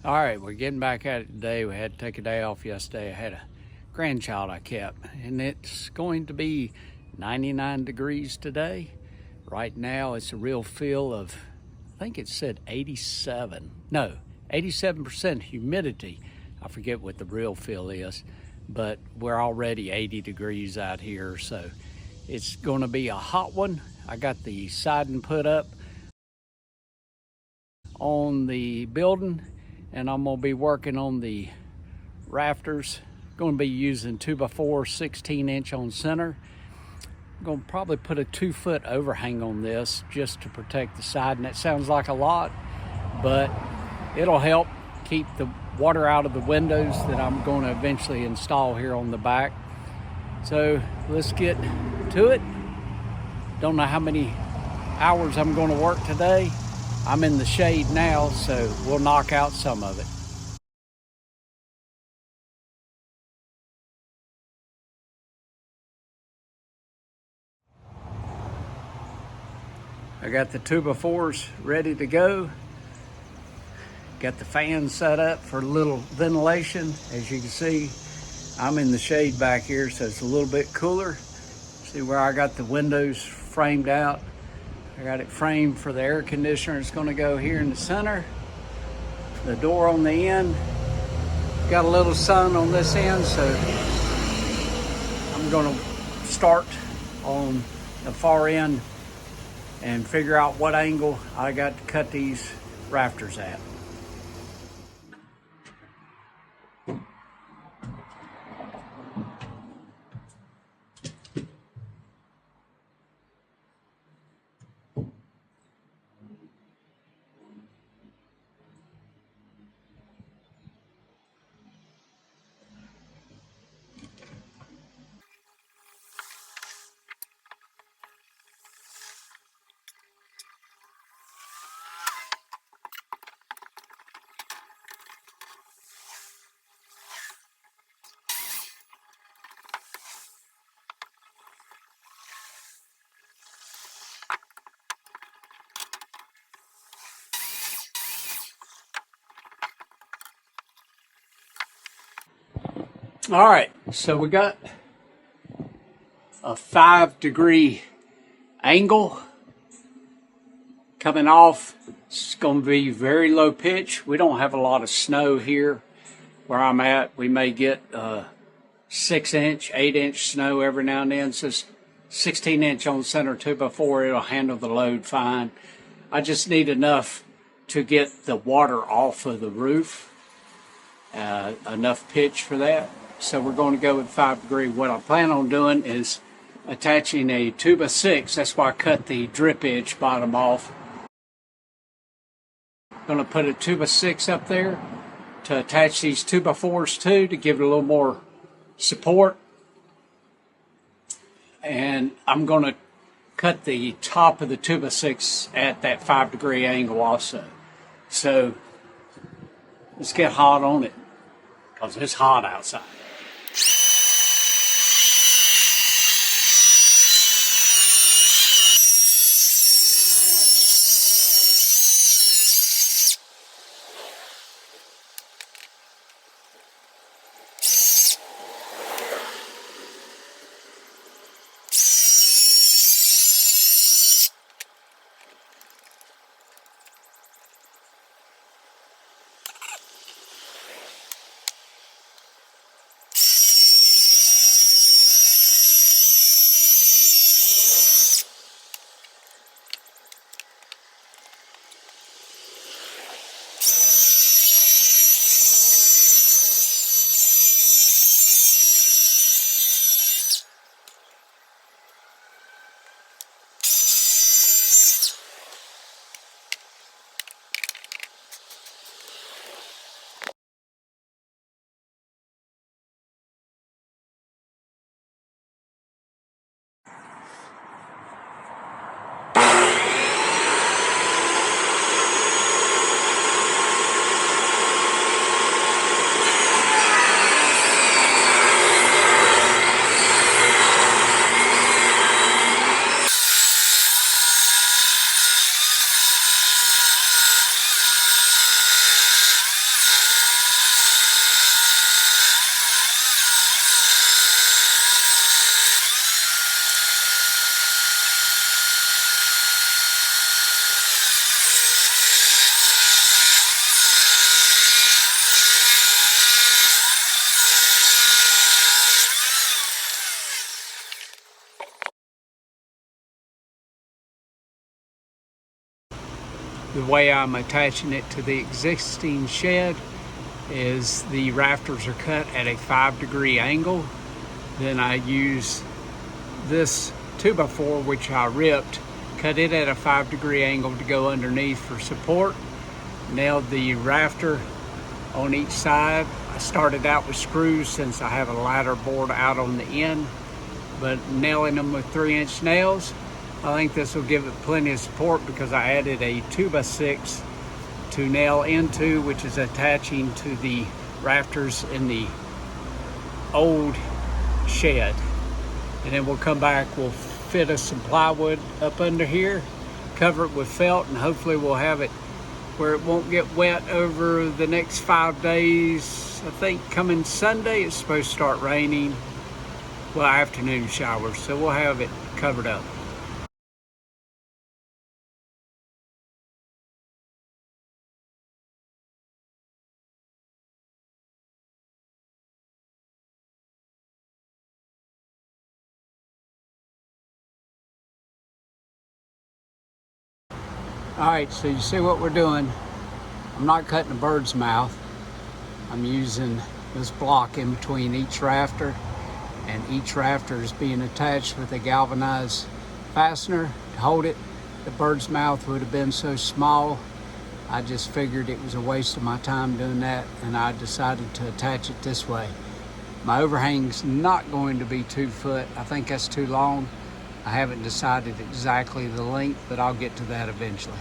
All right, we're getting back at it today. We had to take a day off yesterday. I had a grandchild I kept, and it's going to be 99 degrees today. Right now, it's a real feel of, I think it said 87% humidity. I forget what the real feel is, but we're already 80 degrees out here, so it's going to be a hot one. I got the siding put up on the building, and I'm going to be working on the rafters. Going to be using 2x4 16-inch on center. I'm going to probably put a 2-foot overhang on this just to protect the siding. That sounds like a lot, but it'll help keep the water out of the windows that I'm going to eventually install here on the back. So let's get to it. Don't know how many hours I'm going to work today. I'm in the shade now, so we'll knock out some of it. I got the 2x4s ready to go. Got the fan set up for a little ventilation. As you can see, I'm in the shade back here, so it's a little bit cooler. See where I got the windows framed out? I got it framed for the air conditioner. It's going to go here in the center. The door on the end. Got a little sun on this end, so I'm going to start on the far end and figure out what angle I got to cut these rafters at. All right, so we got a 5-degree angle coming off. It's going to be very low pitch. We don't have a lot of snow here where I'm at. We may get 6-inch, 8-inch snow every now and then. So 16-inch on center 2x4, it'll handle the load fine. I just need enough to get the water off of the roof, enough pitch for that. So we're going to go with 5-degree. What I plan on doing is attaching a 2x6. That's why I cut the drip edge bottom off. Going to put a 2x6 up there to attach these 2x4s to give it a little more support. And I'm going to cut the top of the 2x6 at that 5-degree angle also. So let's get hot on it, because it's hot outside. the way I'm attaching it to the existing shed is the rafters are cut at a 5-degree angle. Then I use this 2x4, which I ripped, cut it at a 5-degree angle to go underneath for support. Nailed the rafter on each side. I started out with screws since I have a ladder board out on the end, but nailing them with 3-inch nails, I think this will give it plenty of support because I added a 2x6 to nail into, which is attaching to the rafters in the old shed. And then we'll come back, we'll fit us some plywood up under here, cover it with felt, and hopefully we'll have it where it won't get wet over the next 5 days. I think coming Sunday it's supposed to start raining, well, afternoon showers, so we'll have it covered up. All right, so you see what we're doing. I'm not cutting a bird's mouth. I'm using this block in between each rafter, and each rafter is being attached with a galvanized fastener to hold it. The bird's mouth would have been so small, I just figured it was a waste of my time doing that, and I decided to attach it this way. My overhang's not going to be 2 foot. I think that's too long. I haven't decided exactly the length, but I'll get to that eventually.